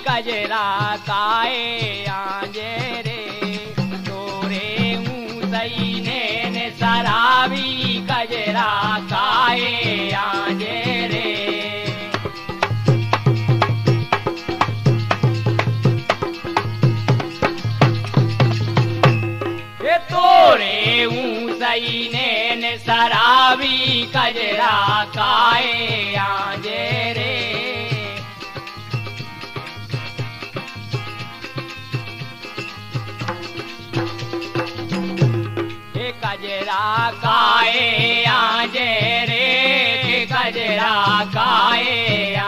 कजरा काए आंजे रे तोरे ऊंचाई ने सरावी कजरा काए आंजे रे ये तोरे ऊंचाई ने सरावी कजरा काए आंजे रे कजरा काए आंजे रे कजरा काए